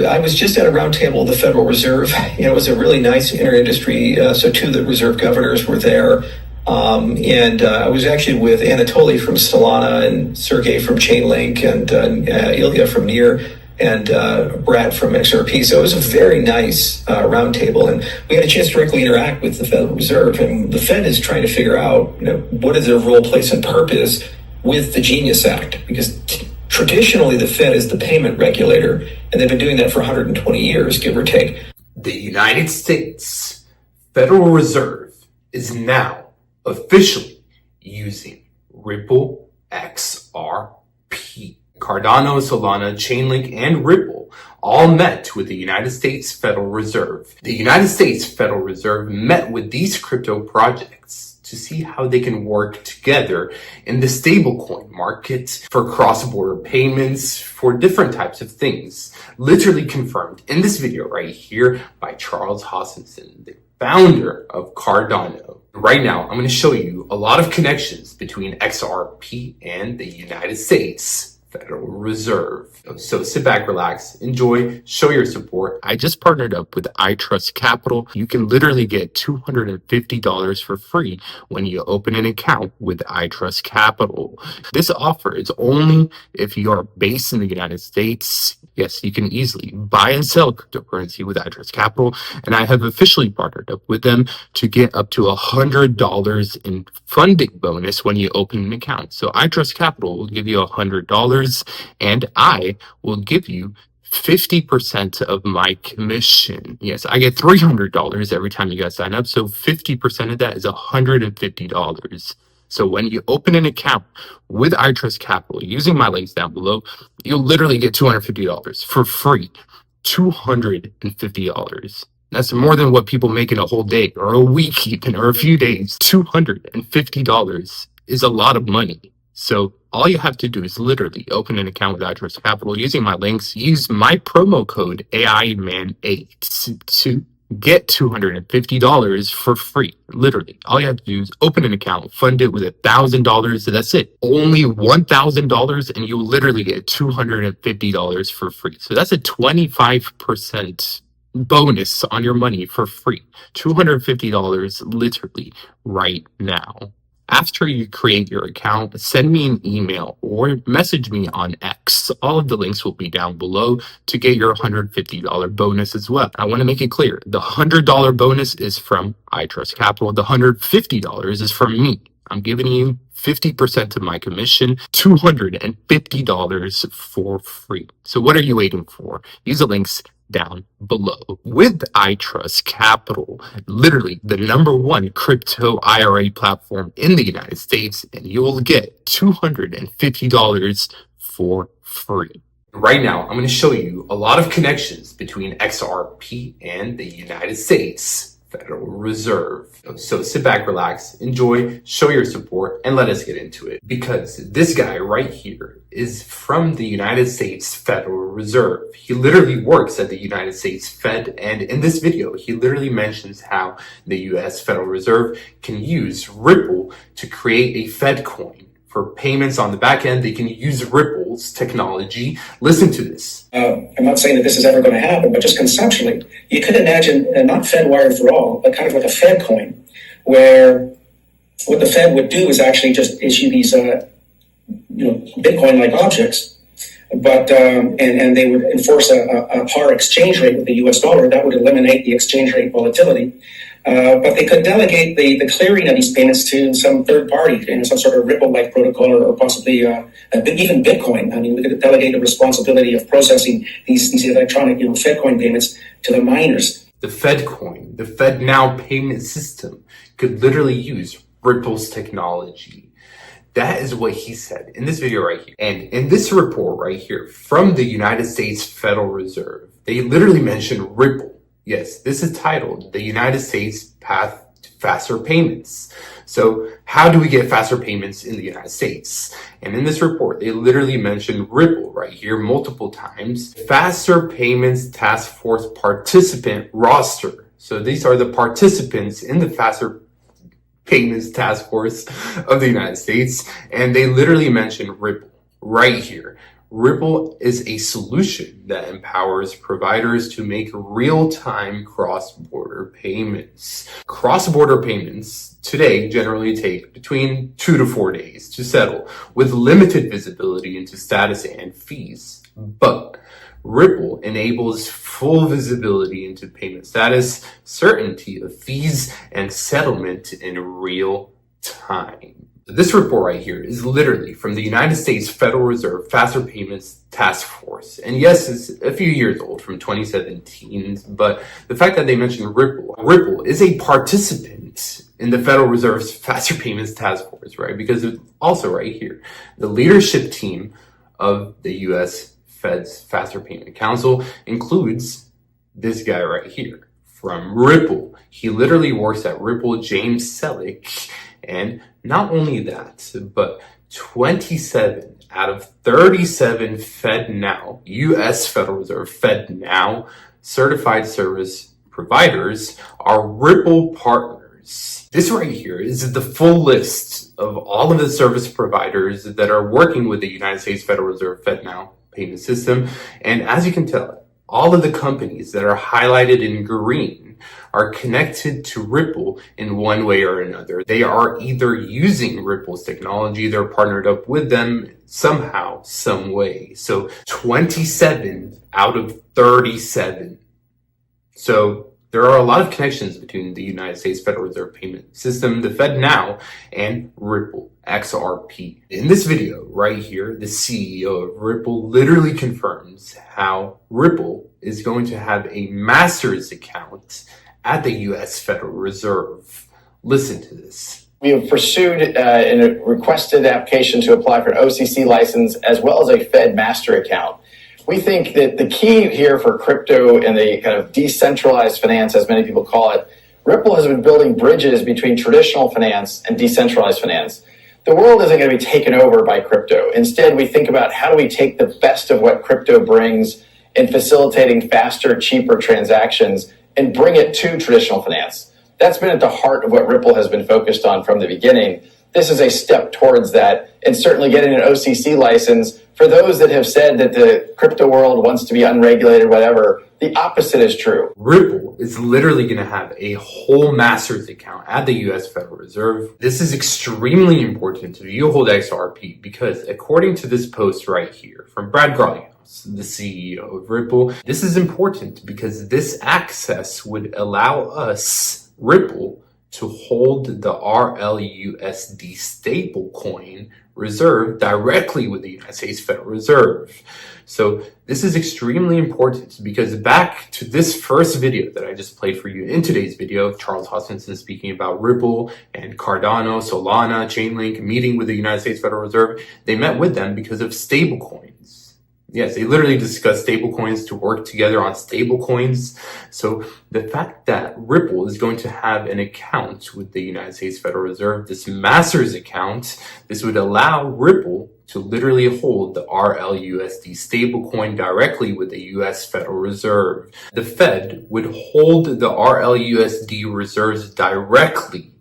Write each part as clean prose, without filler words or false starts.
I was just at a roundtable of the Federal Reserve. It was a really nice inter-industry. So two of the reserve governors were there. And I was actually with Anatoly from Solana and Sergey from Chainlink and Ilya from Near and Brad from XRP. So it was a very nice roundtable. And we had a chance to directly interact with the Federal Reserve. And the Fed is trying to figure out, what is their role, place, and purpose with the Genius Act? Because traditionally, the Fed is the payment regulator, and they've been doing that for 120 years, give or take. The United States Federal Reserve is now officially using Ripple XRP. Cardano, Solana, Chainlink, and Ripple all met with the United States Federal Reserve. The United States Federal Reserve met with these crypto projects to see how they can work together in the stablecoin market for cross-border payments, for different types of things. Literally confirmed in this video right here by Charles Hoskinson, the founder of Cardano. Right now, I'm going to show you a lot of connections between XRP and the United States Federal Reserve. So sit back, relax, enjoy, show your support. I just partnered up with iTrust Capital. You can literally get $250 for free when you open an account with iTrust Capital. This offer is only if you are based in the United States. Yes, you can easily buy and sell cryptocurrency with iTrust Capital, and I have officially partnered up with them to get up to $100 in funding bonus when you open an account. So iTrust Capital will give you $100, and I will give you 50% of my commission. Yes, I get $300 every time you guys sign up, so 50% of that is $150. So when you open an account with iTrust Capital using my links down below, you'll literally get $250 for free. $250. That's more than what people make in a whole day or a week even, or a few days. $250 is a lot of money. So all you have to do is literally open an account with iTrust Capital using my links. Use my promo code AIMAN8 to get $250 for free. Literally, all you have to do is open an account, fund it with $1,000. That's it. Only $1,000, and you'll literally get $250 for free. So that's a 25% bonus on your money for free. $250 literally right now. After you create your account, send me an email or message me on X. All of the links will be down below to get your $150 bonus as well. I want to make it clear. The $100 bonus is from iTrust Capital. The $150 is from me. I'm giving you 50% of my commission, $250 for free. So what are you waiting for? Use the links down below. With iTrust Capital, literally the #1 crypto IRA platform in the United States, and you will get $250 for free. Right now, I'm going to show you a lot of connections between XRP and the United States Federal Reserve. So sit back, relax, enjoy, show your support, and let us get into it. Because this guy right here is from the United States Federal Reserve. He literally works at the United States Fed, and in this video, he literally mentions how the US Federal Reserve can use Ripple to create a Fed coin. For payments on the back end, they can use Ripple's technology. Listen to this. I'm not saying that this is ever going to happen, but just conceptually, you could imagine, not FedWire for all, but kind of like a Fed coin, where what the Fed would do is actually just issue these, Bitcoin-like objects, but and they would enforce a par exchange rate with the U.S. dollar. That would eliminate the exchange rate volatility. But they could delegate the clearing of these payments to some third party, some sort of Ripple-like protocol, or possibly even Bitcoin. I mean, we could delegate the responsibility of processing these electronic, FedCoin payments to the miners. The FedCoin, the FedNow payment system, could literally use Ripple's technology. That is what he said in this video right here. And in this report right here from the United States Federal Reserve, they literally mentioned Ripple. Yes, this is titled The United States Path to Faster Payments. So how do we get faster payments in the United States? And in this report, they literally mentioned Ripple right here multiple times. Faster Payments Task Force Participant Roster. So these are the participants in the Faster Payments Task Force of the United States. And they literally mentioned Ripple right here. Ripple is a solution that empowers providers to make real-time cross-border payments. Cross-border payments today generally take between 2 to 4 days to settle, with limited visibility into status and fees. But Ripple enables full visibility into payment status, certainty of fees, and settlement in real time. This report right here is literally from the United States Federal Reserve Faster Payments Task Force. And yes, it's a few years old, from 2017, but the fact that they mentioned Ripple is a participant in the Federal Reserve's Faster Payments Task Force, right? Because it's also right here, the leadership team of the U.S. Fed's Faster Payment Council includes this guy right here from Ripple. He literally works at Ripple, James Selick. And not only that, but 27 out of 37 FedNow, U.S. Federal Reserve FedNow certified service providers are Ripple partners. This right here is the full list of all of the service providers that are working with the United States Federal Reserve FedNow payment system. And as you can tell, all of the companies that are highlighted in green are connected to Ripple in one way or another. They are either using Ripple's technology, they're partnered up with them somehow, some way. So 27 out of 37. So there are a lot of connections between the United States Federal Reserve Payment System, the FedNow, and Ripple, XRP. In this video right here, the CEO of Ripple literally confirms how Ripple is going to have a master's account at the U.S. Federal Reserve. Listen to this. We have pursued in a requested application to apply for an OCC license as well as a Fed master account. We think that the key here for crypto and the kind of decentralized finance, as many people call it, Ripple has been building bridges between traditional finance and decentralized finance. The world isn't going to be taken over by crypto. Instead, we think about how do we take the best of what crypto brings in facilitating faster, cheaper transactions and bring it to traditional finance. That's been at the heart of what Ripple has been focused on from the beginning. This is a step towards that, and certainly getting an OCC license. For those that have said that the crypto world wants to be unregulated, whatever, the opposite is true. Ripple is literally going to have a whole master's account at the U.S. Federal Reserve. This is extremely important to you hold XRP because according to this post right here from Brad Garlinghouse, the CEO of Ripple, this is important because this access would allow us, Ripple, to hold the RLUSD stablecoin reserve directly with the United States Federal Reserve. So this is extremely important because back to this first video that I just played for you in today's video, Charles Hoskinson speaking about Ripple and Cardano, Solana, Chainlink meeting with the United States Federal Reserve, they met with them because of stablecoins. Yes, they literally discussed stablecoins to work together on stablecoins. So the fact that Ripple is going to have an account with the United States Federal Reserve, this master's account, this would allow Ripple to literally hold the RLUSD stablecoin directly with the U.S. Federal Reserve. The Fed would hold the RLUSD reserves directly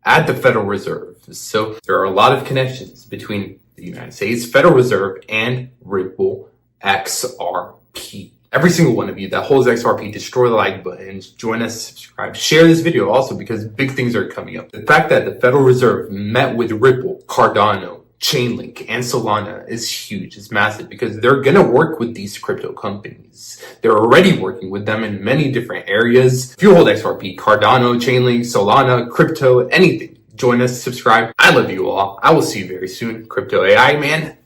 at the Federal Reserve. So there are a lot of connections between the United States Federal Reserve and Ripple XRP. Every single one of you that holds XRP, destroy the like button, join us, subscribe, share this video also because big things are coming up. The fact that the Federal Reserve met with Ripple, Cardano, Chainlink, and Solana is huge. It's massive because they're going to work with these crypto companies. They're already working with them in many different areas. If you hold XRP, Cardano, Chainlink, Solana, crypto, anything, join us, subscribe. I love you all. I will see you very soon. Crypto AI man.